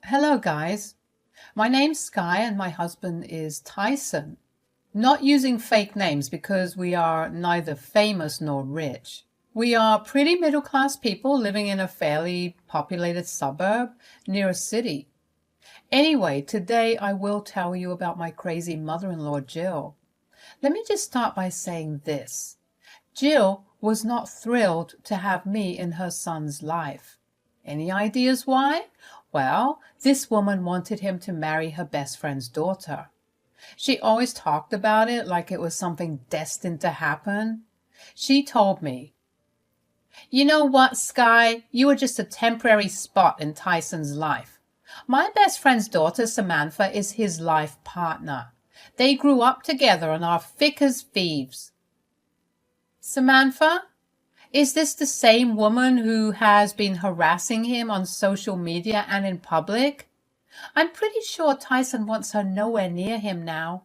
Hello, guys. My name's Sky and my husband is Tyson. Not using fake names because we are neither famous nor rich. We are pretty middle class people living in a fairly populated suburb near a city. Anyway, today I will tell you about my crazy mother-in-law, Jill. Let me just start by saying this. Jill was not thrilled to have me in her son's life. Any ideas why? Well, this woman wanted him to marry her best friend's daughter. She always talked about it like it was something destined to happen. She told me, "You know what, Sky? You are just a temporary spot in Tyson's life. My best friend's daughter, Samantha, is his life partner. They grew up together and are thick as thieves." Samantha? Is this the same woman who has been harassing him on social media and in public? I'm pretty sure Tyson wants her nowhere near him now.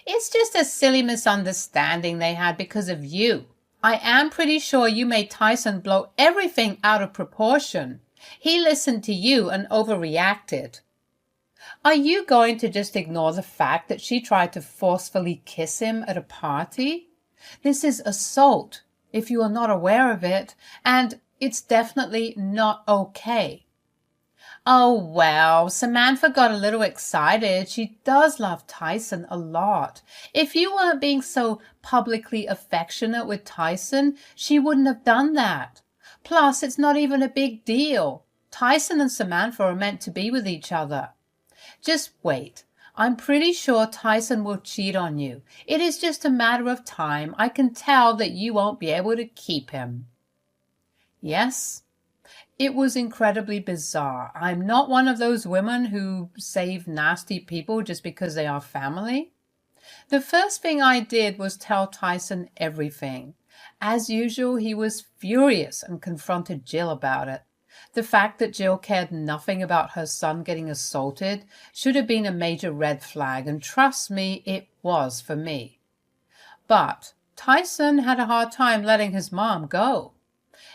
It's just a silly misunderstanding they had because of you. I am pretty sure you made Tyson blow everything out of proportion. He listened to you and overreacted. Are you going to just ignore the fact that she tried to forcefully kiss him at a party? This is assault, if you are not aware of it, and it's definitely not okay. Oh, well, Samantha got a little excited. She does love Tyson a lot. If you weren't being so publicly affectionate with Tyson, she wouldn't have done that. Plus, it's not even a big deal. Tyson and Samantha are meant to be with each other. Just wait. I'm pretty sure Tyson will cheat on you. It is just a matter of time. I can tell that you won't be able to keep him. Yes, it was incredibly bizarre. I'm not one of those women who save nasty people just because they are family. The first thing I did was tell Tyson everything. As usual, he was furious and confronted Jill about it. The fact that Jill cared nothing about her son getting assaulted should have been a major red flag, and trust me, it was for me. But Tyson had a hard time letting his mom go.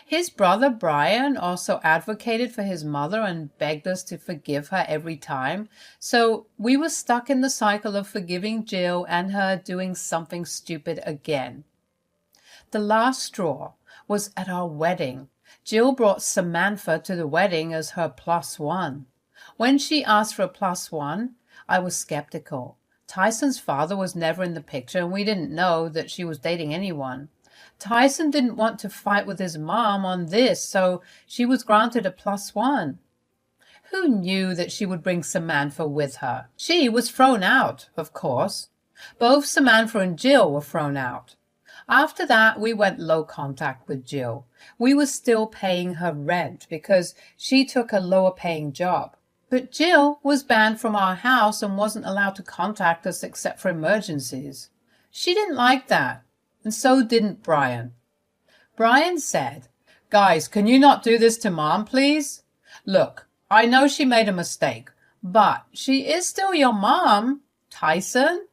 His brother Brian also advocated for his mother and begged us to forgive her every time, so we were stuck in the cycle of forgiving Jill and her doing something stupid again. The last straw was at our wedding. Jill brought Samantha to the wedding as her plus one. When she asked for a plus one, I was skeptical. Tyson's father was never in the picture, and we didn't know that she was dating anyone. Tyson didn't want to fight with his mom on this, so she was granted a plus one. Who knew that she would bring Samantha with her? She was thrown out, of course. Both Samantha and Jill were thrown out. After that, we went low contact with Jill. We were still paying her rent because she took a lower paying job. But Jill was banned from our house and wasn't allowed to contact us except for emergencies. She didn't like that, and so didn't Brian. Brian said, "Guys, can you not do this to Mom, please? Look, I know she made a mistake, but she is still your mom, Tyson.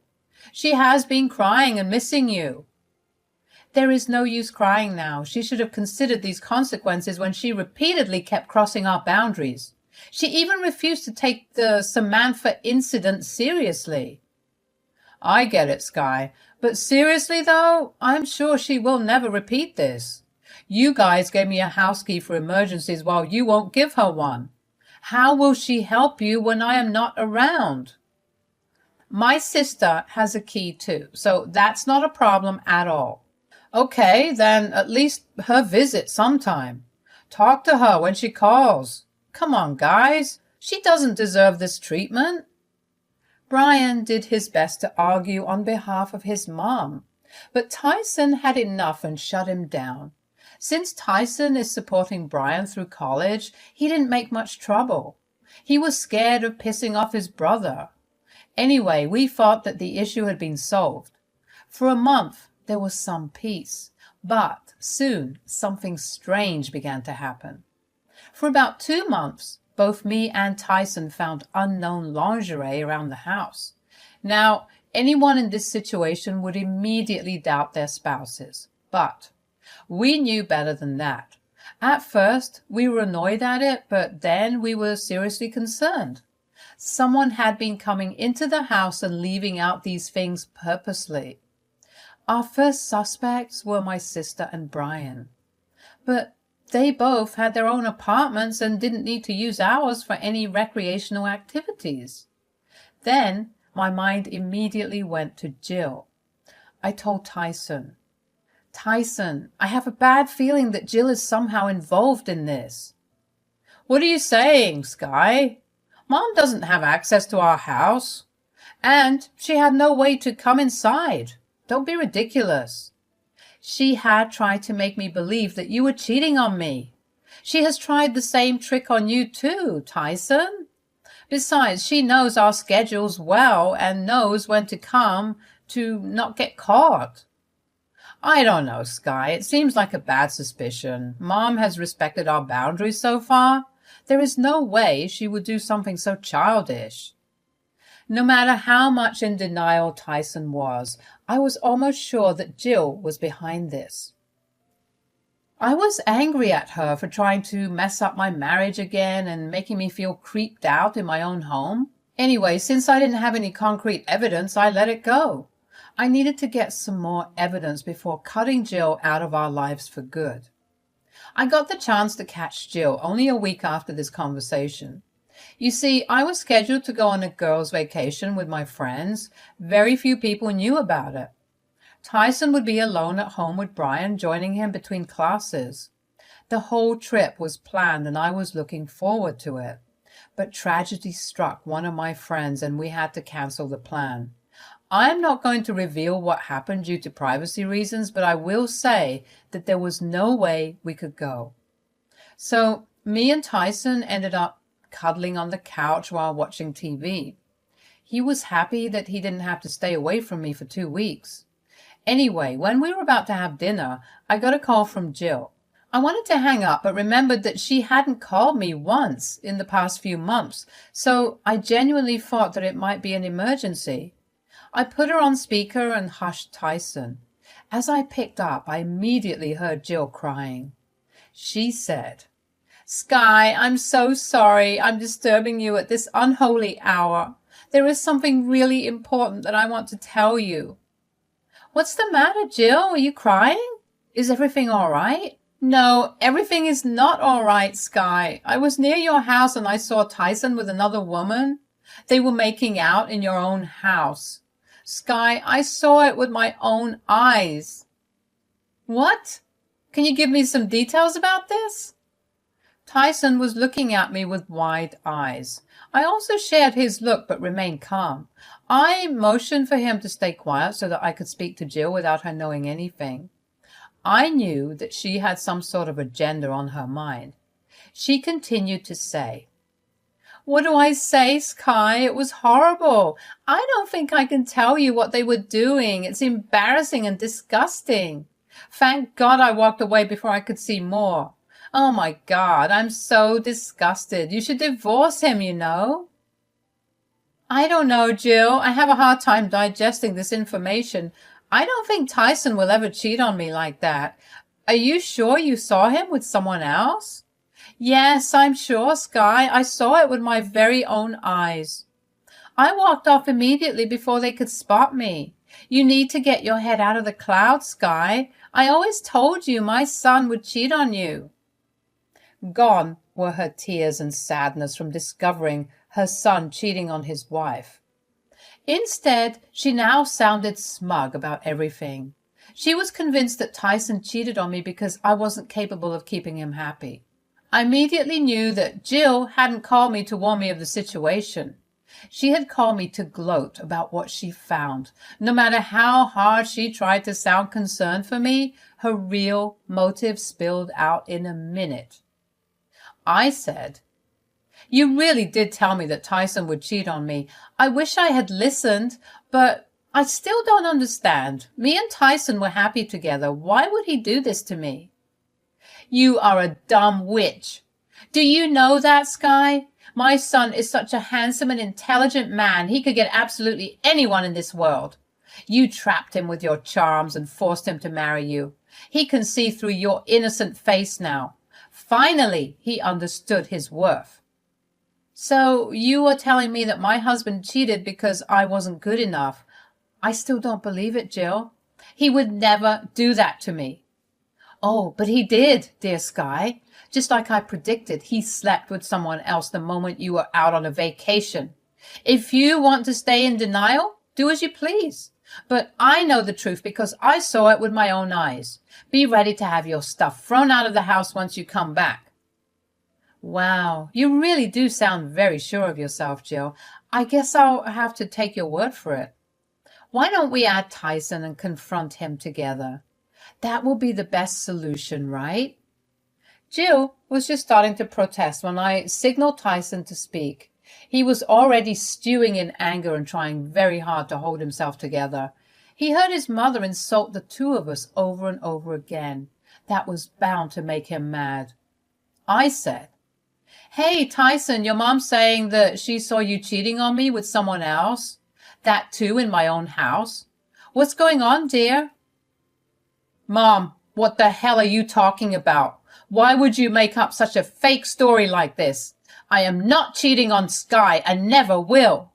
She has been crying and missing you." There is no use crying now. She should have considered these consequences when she repeatedly kept crossing our boundaries. She even refused to take the Samantha incident seriously. I get it, Sky, but seriously though, I'm sure she will never repeat this. You guys gave me a house key for emergencies while you won't give her one. How will she help you when I am not around? My sister has a key too, so that's not a problem at all. Okay, then at least her visit sometime. Talk to her when she calls. Come on, guys. She doesn't deserve this treatment. Brian did his best to argue on behalf of his mom, but Tyson had enough and shut him down. Since Tyson is supporting Brian through college, he didn't make much trouble. He was scared of pissing off his brother. Anyway, we thought that the issue had been solved. For a month, there was some peace, but soon something strange began to happen. For about 2 months, both me and Tyson found unknown lingerie around the house. Now, anyone in this situation would immediately doubt their spouses, but we knew better than that. At first, we were annoyed at it, but then we were seriously concerned. Someone had been coming into the house and leaving out these things purposely. Our first suspects were my sister and Brian. But they both had their own apartments and didn't need to use ours for any recreational activities. Then my mind immediately went to Jill. I told Tyson, I have a bad feeling that Jill is somehow involved in this. What are you saying, Sky? Mom doesn't have access to our house. And she had no way to come inside. Don't be ridiculous. She had tried to make me believe that you were cheating on me. She has tried the same trick on you too, Tyson. Besides, she knows our schedules well and knows when to come to not get caught. I don't know, Sky. It seems like a bad suspicion. Mom has respected our boundaries so far. There is no way she would do something so childish. No matter how much in denial Tyson was, I was almost sure that Jill was behind this. I was angry at her for trying to mess up my marriage again and making me feel creeped out in my own home. Anyway, since I didn't have any concrete evidence, I let it go. I needed to get some more evidence before cutting Jill out of our lives for good. I got the chance to catch Jill only a week after this conversation. You see, I was scheduled to go on a girls' vacation with my friends. Very few people knew about it. Tyson would be alone at home with Brian, joining him between classes. The whole trip was planned and I was looking forward to it. But tragedy struck one of my friends and we had to cancel the plan. I am not going to reveal what happened due to privacy reasons, but I will say that there was no way we could go. So me and Tyson ended up cuddling on the couch while watching TV. He was happy that he didn't have to stay away from me for 2 weeks. Anyway, when we were about to have dinner, I got a call from Jill. I wanted to hang up, but remembered that she hadn't called me once in the past few months, so I genuinely thought that it might be an emergency. I put her on speaker and hushed Tyson. As I picked up, I immediately heard Jill crying. She said, "Sky, I'm so sorry I'm disturbing you at this unholy hour. There is something really important that I want to tell you." "What's the matter, Jill? Are you crying? Is everything all right?" "No, everything is not all right, Sky. I was near your house and I saw Tyson with another woman. They were making out in your own house. Sky, I saw it with my own eyes." "What? Can you give me some details about this?" Tyson was looking at me with wide eyes. I also shared his look but remained calm. I motioned for him to stay quiet so that I could speak to Jill without her knowing anything. I knew that she had some sort of agenda on her mind. She continued to say, "What do I say, Sky? It was horrible. I don't think I can tell you what they were doing. It's embarrassing and disgusting. Thank God I walked away before I could see more. Oh my God, I'm so disgusted. You should divorce him, you know." "I don't know, Jill. I have a hard time digesting this information. I don't think Tyson will ever cheat on me like that. Are you sure you saw him with someone else?" "Yes, I'm sure, Sky. I saw it with my very own eyes. I walked off immediately before they could spot me. You need to get your head out of the clouds, Sky. I always told you my son would cheat on you." Gone were her tears and sadness from discovering her son cheating on his wife. Instead, she now sounded smug about everything. She was convinced that Tyson cheated on me because I wasn't capable of keeping him happy. I immediately knew that Jill hadn't called me to warn me of the situation. She had called me to gloat about what she found. No matter how hard she tried to sound concerned for me, her real motive spilled out in a minute. I said, "You really did tell me that Tyson would cheat on me. I wish I had listened, but I still don't understand. Me and Tyson were happy together. Why would he do this to me?" "You are a dumb witch. Do you know that, Sky? My son is such a handsome and intelligent man, he could get absolutely anyone in this world. You trapped him with your charms and forced him to marry you. He can see through your innocent face now. Finally, he understood his worth. So you are telling me that my husband cheated because I wasn't good enough? I still don't believe it, Jill. He would never do that to me. Oh, but he did, dear Sky. Just like I predicted, he slept with someone else the moment you were out on a vacation. If you want to stay in denial, do as you please. But I know the truth because I saw it with my own eyes. Be ready to have your stuff thrown out of the house once you come back. Wow, you really do sound very sure of yourself, Jill. I guess I'll have to take your word for it. Why don't we add Tyson and confront him together? That will be the best solution, right? Jill was just starting to protest when I signaled Tyson to speak. He was already stewing in anger and trying very hard to hold himself together. He heard his mother insult the two of us over and over again. That was bound to make him mad. I said, "Hey, Tyson, your mom's saying that she saw you cheating on me with someone else? That too in my own house? What's going on, dear?" "Mom, what the hell are you talking about? Why would you make up such a fake story like this? I am not cheating on Sky and never will."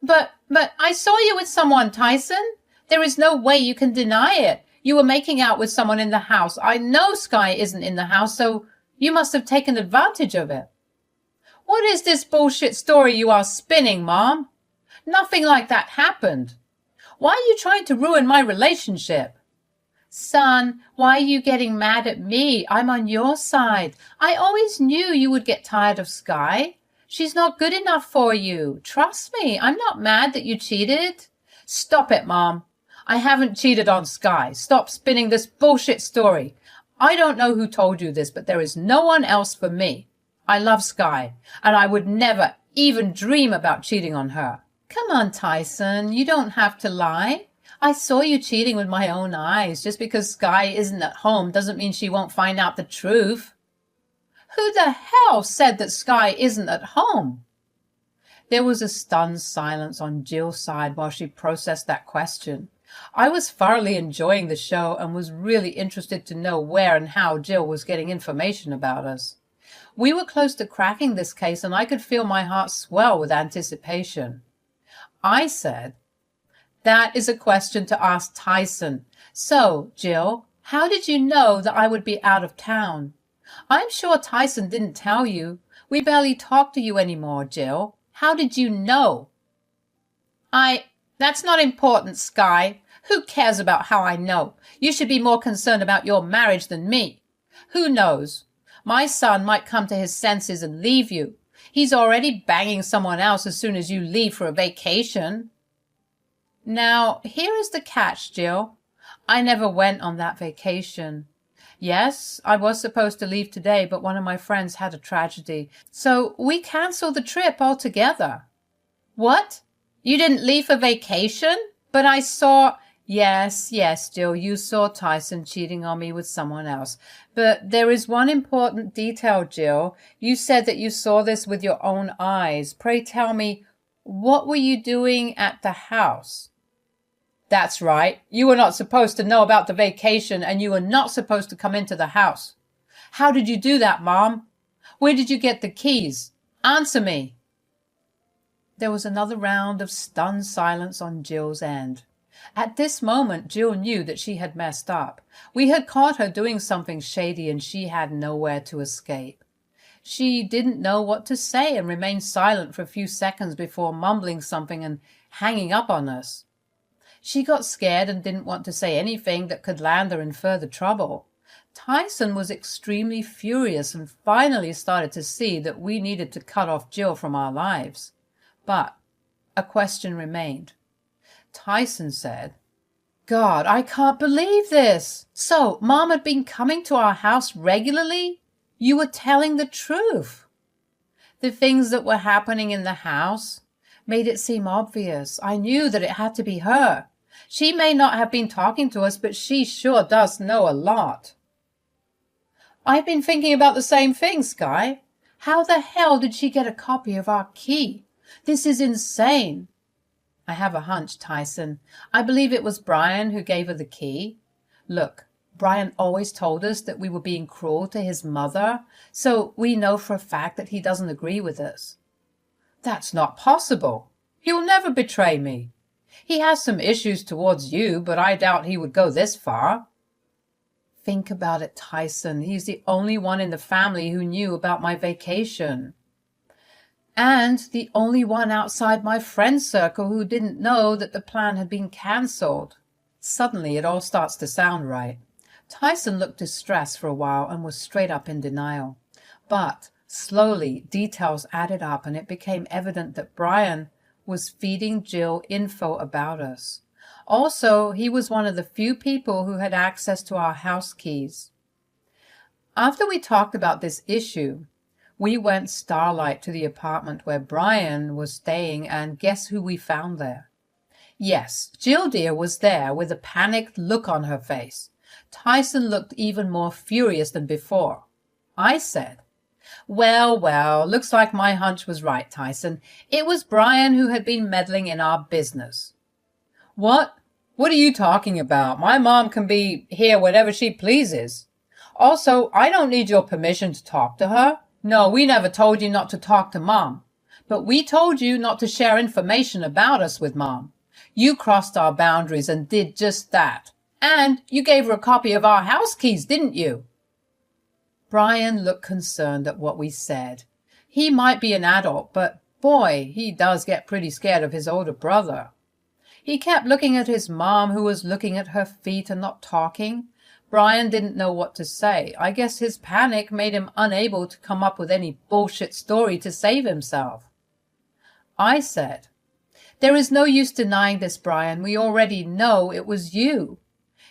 But I saw you with someone, Tyson. There is no way you can deny it. You were making out with someone in the house. I know Sky isn't in the house, so you must have taken advantage of it. What is this bullshit story you are spinning, Mom? Nothing like that happened. Why are you trying to ruin my relationship? Son, why are you getting mad at me? I'm on your side. I always knew you would get tired of Sky. She's not good enough for you. Trust me, I'm not mad that you cheated. Stop it, Mom. I haven't cheated on Sky. Stop spinning this bullshit story. I don't know who told you this, but there is no one else for me. I love Sky, and I would never even dream about cheating on her. Come on, Tyson, you don't have to lie. I saw you cheating with my own eyes. Just because Sky isn't at home doesn't mean she won't find out the truth. Who the hell said that Sky isn't at home? There was a stunned silence on Jill's side while she processed that question. I was thoroughly enjoying the show and was really interested to know where and how Jill was getting information about us. We were close to cracking this case, and I could feel my heart swell with anticipation. I said, "That is a question to ask Tyson. So, Jill, how did you know that I would be out of town? I'm sure Tyson didn't tell you. We barely talk to you anymore, Jill. How did you know?" That's not important, Sky. Who cares about how I know? You should be more concerned about your marriage than me. Who knows? My son might come to his senses and leave you. He's already banging someone else as soon as you leave for a vacation. Now, here is the catch, Jill. I never went on that vacation. Yes, I was supposed to leave today, but one of my friends had a tragedy, so we canceled the trip altogether. What? You didn't leave for vacation? But I saw... Yes, Jill, you saw Tyson cheating on me with someone else. But there is one important detail, Jill. You said that you saw this with your own eyes. Pray tell me, what were you doing at the house? That's right. You were not supposed to know about the vacation, and you were not supposed to come into the house. How did you do that, Mom? Where did you get the keys? Answer me. There was another round of stunned silence on Jill's end. At this moment, Jill knew that she had messed up. We had caught her doing something shady, and she had nowhere to escape. She didn't know what to say and remained silent for a few seconds before mumbling something and hanging up on us. She got scared and didn't want to say anything that could land her in further trouble. Tyson was extremely furious and finally started to see that we needed to cut off Jill from our lives. But a question remained. Tyson said, "God, I can't believe this. So, Mom had been coming to our house regularly? You were telling the truth." The things that were happening in the house made it seem obvious. I knew that it had to be her. She may not have been talking to us, but she sure does know a lot. I've been thinking about the same thing, Sky. How the hell did she get a copy of our key? This is insane. I have a hunch, Tyson. I believe it was Brian who gave her the key. Look, Brian always told us that we were being cruel to his mother, so we know for a fact that he doesn't agree with us. That's not possible. He'll never betray me. He has some issues towards you, but I doubt he would go this far. Think about it, Tyson. He's the only one in the family who knew about my vacation. And the only one outside my friend circle who didn't know that the plan had been cancelled. Suddenly it all starts to sound right. Tyson looked distressed for a while and was straight up in denial. But slowly details added up and it became evident that Brian was feeding Jill info about us. Also, he was one of the few people who had access to our house keys. After we talked about this issue, we went starlight to the apartment where Brian was staying, and guess who we found there? Yes, Jill dear was there with a panicked look on her face. Tyson looked even more furious than before. I said, well, looks like my hunch was right, Tyson. It was Brian who had been meddling in our business. What? What are you talking about? My mom can be here whenever she pleases. Also, I don't need your permission to talk to her. No, we never told you not to talk to Mom. But we told you not to share information about us with Mom. You crossed our boundaries and did just that. And you gave her a copy of our house keys, didn't you? Brian looked concerned at what we said. He might be an adult, but boy, he does get pretty scared of his older brother. He kept looking at his mom, who was looking at her feet and not talking. Brian didn't know what to say. I guess his panic made him unable to come up with any bullshit story to save himself. I said, there is no use denying this, Brian. We already know it was you.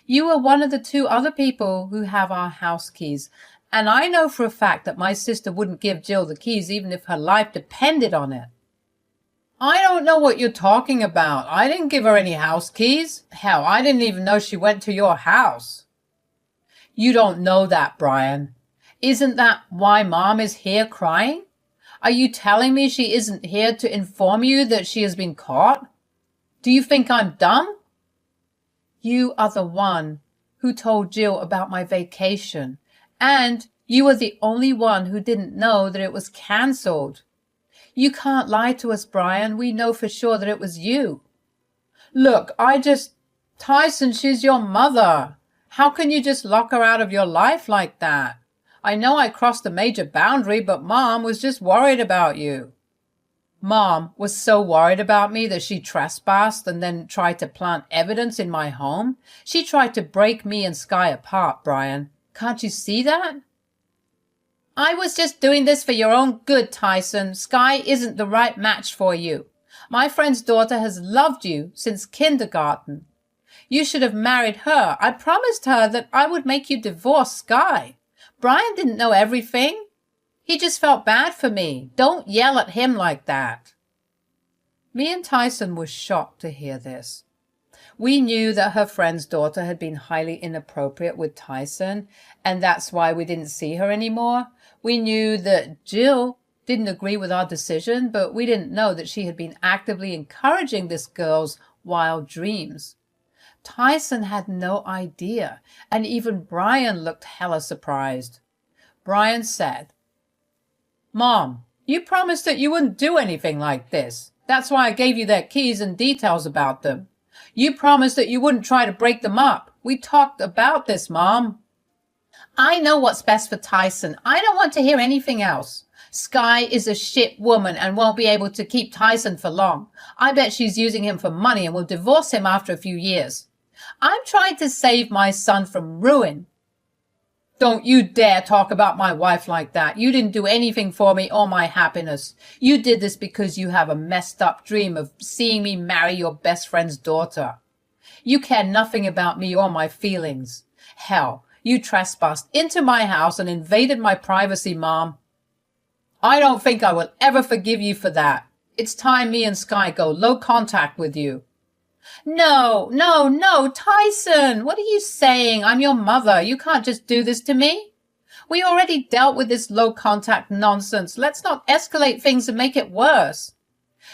You were one of the two other people who have our house keys. And I know for a fact that my sister wouldn't give Jill the keys even if her life depended on it. I don't know what you're talking about. I didn't give her any house keys. Hell, I didn't even know she went to your house. You don't know that, Brian. Isn't that why Mom is here crying? Are you telling me she isn't here to inform you that she has been caught? Do you think I'm dumb? You are the one who told Jill about my vacation, and you were the only one who didn't know that it was cancelled. You can't lie to us, Brian. We know for sure that it was you. Look, Tyson, she's your mother. How can you just lock her out of your life like that? I know I crossed a major boundary, but Mom was just worried about you. Mom was so worried about me that she trespassed and then tried to plant evidence in my home. She tried to break me and Sky apart, Brian. Can't you see that? I was just doing this for your own good, Tyson. Sky isn't the right match for you. My friend's daughter has loved you since kindergarten. You should have married her. I promised her that I would make you divorce Sky. Brian didn't know everything. He just felt bad for me. Don't yell at him like that. Me and Tyson were shocked to hear this. We knew that her friend's daughter had been highly inappropriate with Tyson, and that's why we didn't see her anymore. We knew that Jill didn't agree with our decision, but we didn't know that she had been actively encouraging this girl's wild dreams. Tyson had no idea, and even Brian looked hella surprised. Brian said, Mom, you promised that you wouldn't do anything like this. That's why I gave you their keys and details about them. You promised that you wouldn't try to break them up. We talked about this, Mom. I know what's best for Tyson. I don't want to hear anything else. Sky is a shit woman and won't be able to keep Tyson for long. I bet she's using him for money and will divorce him after a few years. I'm trying to save my son from ruin. Don't you dare talk about my wife like that. You didn't do anything for me or my happiness. You did this because you have a messed up dream of seeing me marry your best friend's daughter. You care nothing about me or my feelings. Hell, you trespassed into my house and invaded my privacy, Mom. I don't think I will ever forgive you for that. It's time me and Sky go low contact with you. No, Tyson, what are you saying? I'm your mother. You can't just do this to me. We already dealt with this low contact nonsense. Let's not escalate things and make it worse.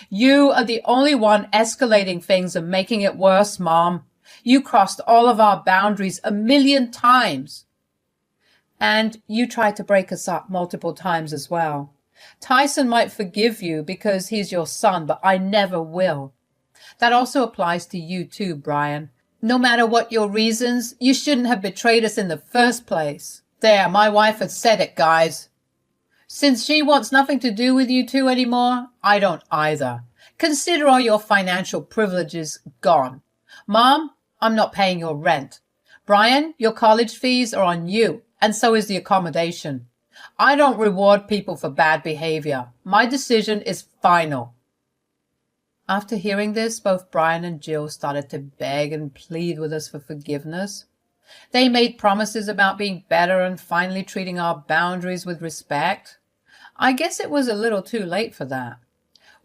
You are the only one escalating things and making it worse, Mom. You crossed all of our boundaries 1,000,000 times. And you tried to break us up multiple times as well. Tyson might forgive you because he's your son, but I never will. That also applies to you too, Brian. No matter what your reasons, you shouldn't have betrayed us in the first place. There, my wife has said it, guys. Since she wants nothing to do with you two anymore, I don't either. Consider all your financial privileges gone. Mom, I'm not paying your rent. Brian, your college fees are on you, and so is the accommodation. I don't reward people for bad behavior. My decision is final. After hearing this, both Brian and Jill started to beg and plead with us for forgiveness. They made promises about being better and finally treating our boundaries with respect. I guess it was a little too late for that.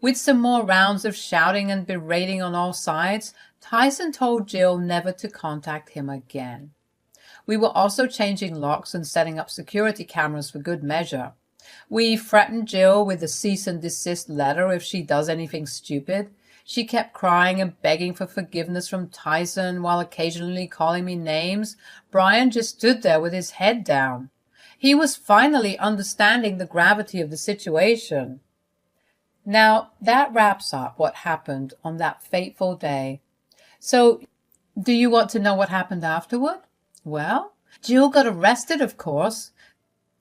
With some more rounds of shouting and berating on all sides, Tyson told Jill never to contact him again. We were also changing locks and setting up security cameras for good measure. We threatened Jill with a cease and desist letter if she does anything stupid. She kept crying and begging for forgiveness from Tyson while occasionally calling me names. Brian just stood there with his head down. He was finally understanding the gravity of the situation. Now, that wraps up what happened on that fateful day. So, do you want to know what happened afterward? Well, Jill got arrested, of course.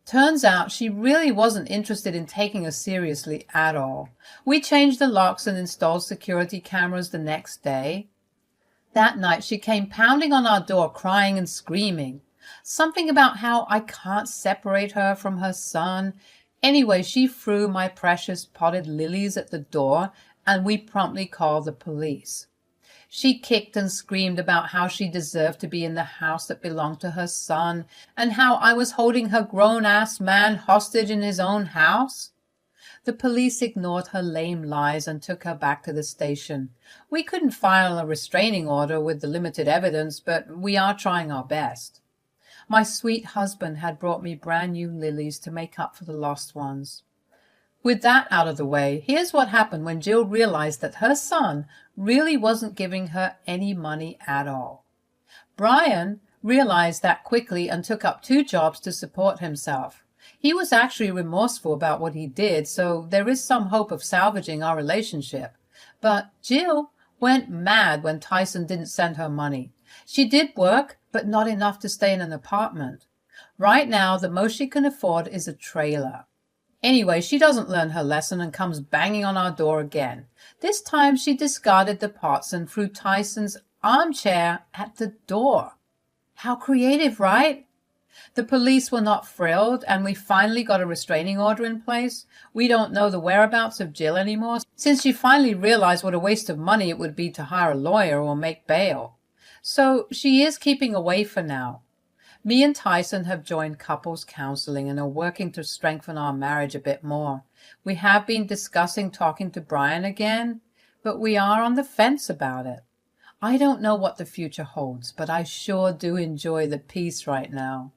Turns out she really wasn't interested in taking us seriously at all. We changed the locks and installed security cameras the next day. That night she came pounding on our door crying and screaming. Something about how I can't separate her from her son. Anyway, she threw my precious potted lilies at the door and we promptly called the police. She kicked and screamed about how she deserved to be in the house that belonged to her son and how I was holding her grown-ass man hostage in his own house. The police ignored her lame lies and took her back to the station. We couldn't file a restraining order with the limited evidence, but we are trying our best. My sweet husband had brought me brand new lilies to make up for the lost ones. With that out of the way, here's what happened when Jill realized that her son really wasn't giving her any money at all. Brian realized that quickly and took up 2 jobs to support himself. He was actually remorseful about what he did, so there is some hope of salvaging our relationship. But Jill went mad when Tyson didn't send her money. She did work, but not enough to stay in an apartment. Right now, the most she can afford is a trailer. Anyway, she doesn't learn her lesson and comes banging on our door again. This time she discarded the pots and threw Tyson's armchair at the door. How creative, right? The police were not thrilled, and we finally got a restraining order in place. We don't know the whereabouts of Jill anymore, since she finally realized what a waste of money it would be to hire a lawyer or make bail. So she is keeping away for now. Me and Tyson have joined couples counseling and are working to strengthen our marriage a bit more. We have been discussing talking to Brian again, but we are on the fence about it. I don't know what the future holds, but I sure do enjoy the peace right now.